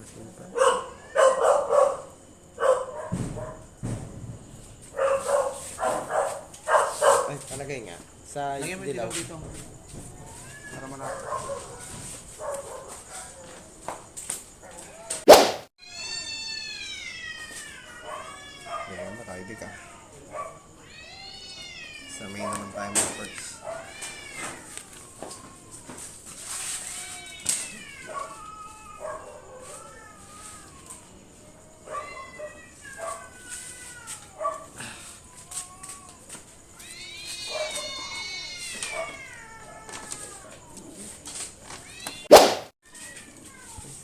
14 pa. Ay, palagay nga. Sa Lagyan mo yung dilaw. dilaw dito. Para malapit. Ayan, makaibig ka. Sa main naman tayo mga perks.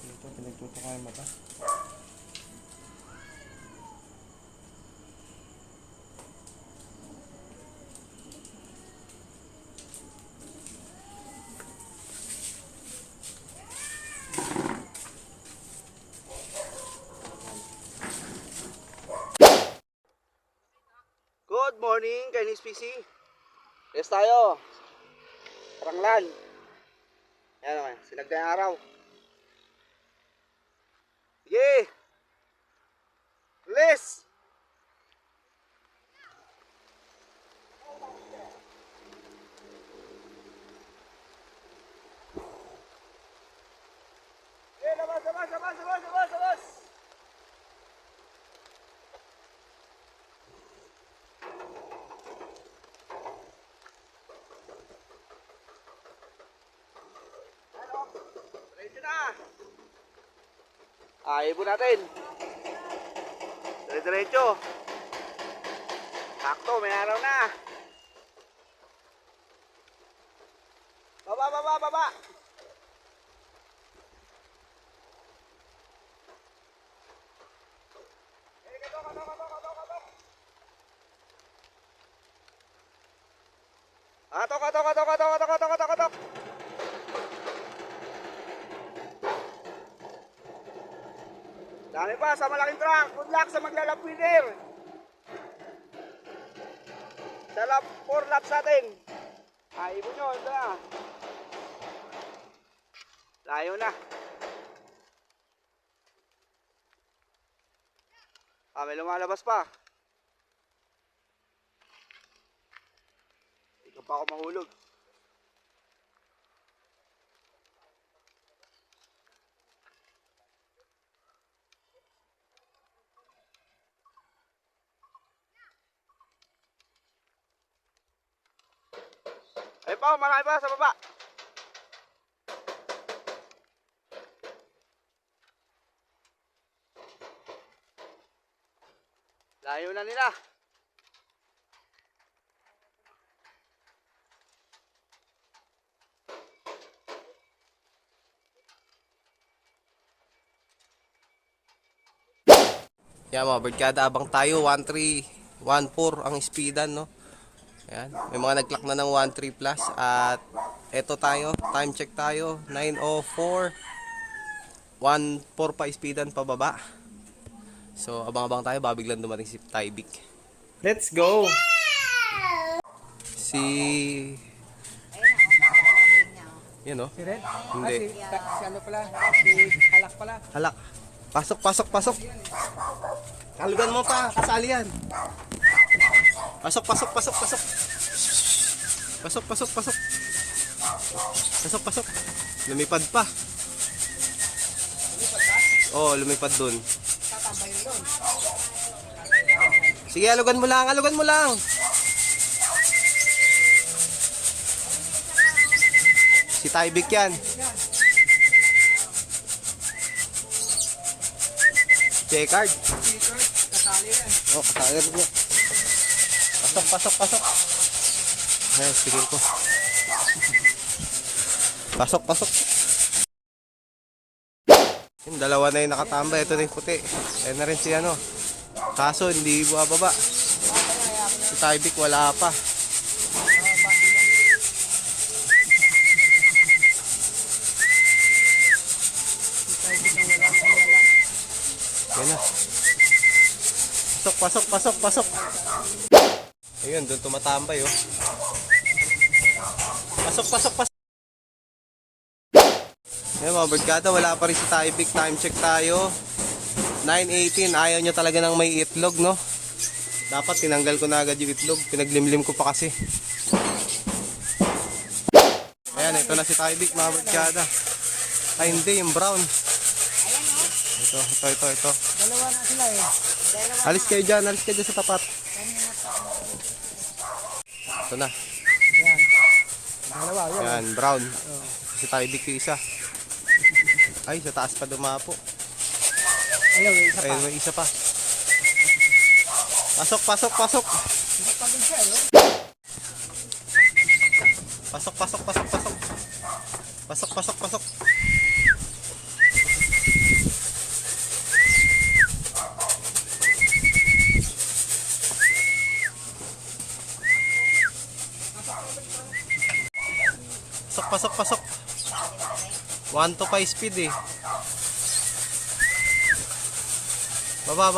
Ito, pinagtuto kayo mata. Good morning, Chinese PC. Yes tayo. Paranglan. Yan naman, sinagda yung araw. Sige. Release. Labas, labas, labas, labas, labas, labas. Ready na. Ibon natin. Dire-diretso. Sakto, may araw na. Baba, baba, baba. Katok, katok, katok, katok, katok, katok, katok, katok. Dami pa sa malaking truck. Good luck sa maglalap winner. Sa lap, 4 laps natin. Ibon nyo, ito na. Layo na. May lumalabas pa. Hindi pa ako mahulog. Ayun pa, marami pa sa baba. Layo na nila. Yan mga birdkada, abang tayo 1314 ang speedan, no. Ayan, may mga nag-clock na ng 13 plus at eto tayo, time check tayo 9:04, 14 pa speedan pababa. So abang-abang tayo, babiglang dumating si Tyvek. Let's go. Si yan, no? Si Red? Hindi. Si ano pala? Si Halak pala. Halak. Pasok, pasok, pasok. Kalugan mo pa, kasali yan. Pasok, pasok, pasok, pasok. Pasok, pasok, pasok. Pasok, pasok. Lumipad pa. Oo, lumipad dun. Sige, alugan mo lang, alugan mo lang. Si Tyvek yan. Checkard. Kasali yan. Oh, kasali rin niya. Pasok, pasok, pasok. Ay, sige ko. Pasok, pasok. Yung dalawa na yung nakatambay. Ito na yung puti. Ayan na rin si ano. Kaso, hindi bumababa. Si Tyvek wala pa. Yan na. Pasok, pasok, pasok, pasok. Ayun, doon tumatambay, oh. Pasok, pasok, pasok. Ayan mga barkada, wala pa rin si Tyvek. Time check tayo. 9:18. Ayaw niya talaga ng may itlog, no? Dapat tinanggal ko na agad yung itlog. Pinaglimlim ko pa kasi. Ayan, ito na si Tyvek mga barkada. Ay hindi, yung brown. Ito. Dalawa na sila eh. Alis kayo dyan sa tapat. Ito na. Ayan. Dalawa, yun. Ayan, brown. Si Tyvek yung isa. Ay, sa taas pa dumapo. Ayaw, isa pa. Ayun, may isa pa. Pasok. Isa pa din siya, eh. Pasok. Pasok. 1 to 5 speed eh. Baba.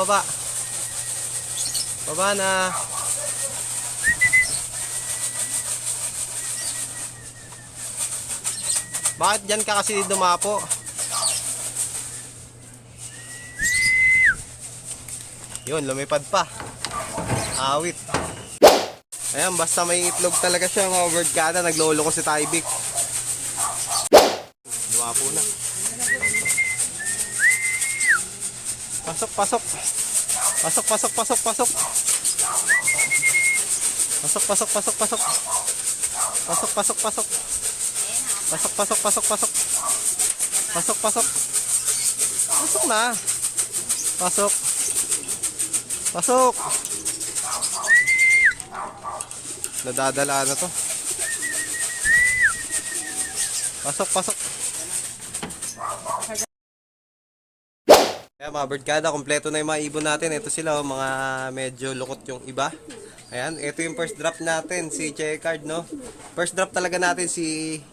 Baba na. Bakit dyan ka kasi dumapo? Yun, lumipad pa. Awit. Ayan, basta may itlog talaga siya mga barkada. Naglolo ko si Tyvek. Dumapo na. Pasok. Pasok na. Pasok. Nadadala na to. Pasok. Kaya mga birdkada, kompleto na yung mga ibon natin. Ito sila, oh, mga medyo lukot yung iba. Ayan, ito yung first drop natin, si Checkered, no? First drop talaga natin si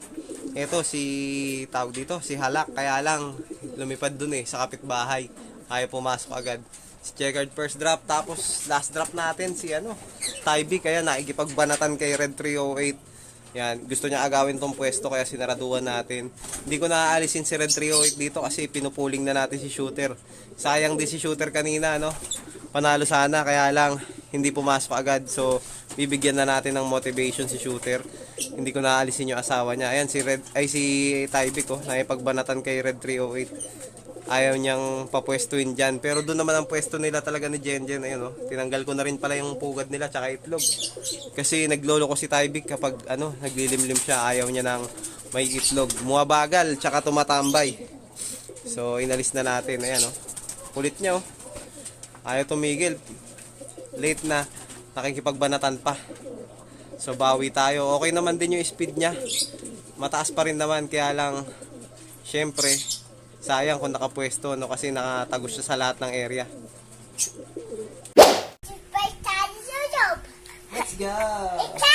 tawag dito, si Halak. Kaya lang, lumipad dun eh, sa kapitbahay. Ayaw pumasok agad. Si Checkered first drop, tapos last drop natin si Tyvek. Kaya nakikipagbanatan kay Red 308. Yan, gusto niya agawin tong pwesto kaya sinaraduan natin. Hindi ko naaalisin si Red 308 dito kasi pinupuling na natin si Shooter. Sayang din si Shooter kanina, no? Panalo sana kaya lang hindi pumasok agad. So, bibigyan na natin ng motivation si Shooter. Hindi ko naaalisin yung asawa niya. Ayan si Tyvek, oh, nakipagbanatan kay Red 308. Ayaw niyang papwestuin dyan. Pero doon naman ang pwesto nila talaga ni Jenjen. Ayun, oh. Tinanggal ko na rin pala yung pugad nila tsaka itlog. Kasi naglolo ko si Tyvek kapag naglilimlim siya. Ayaw niya ng may itlog. Muwabagal tsaka tumatambay. So inalis na natin. Ayan, oh. Kulit niya, oh. Ayaw tumigil. Late na. Nakikipagbanatan pa. So bawi tayo. Okay naman din yung speed niya. Mataas pa rin naman. Kaya lang syempre sayang kung nakapwesto, no, kasi nakatagos siya sa lahat ng area. Let's go!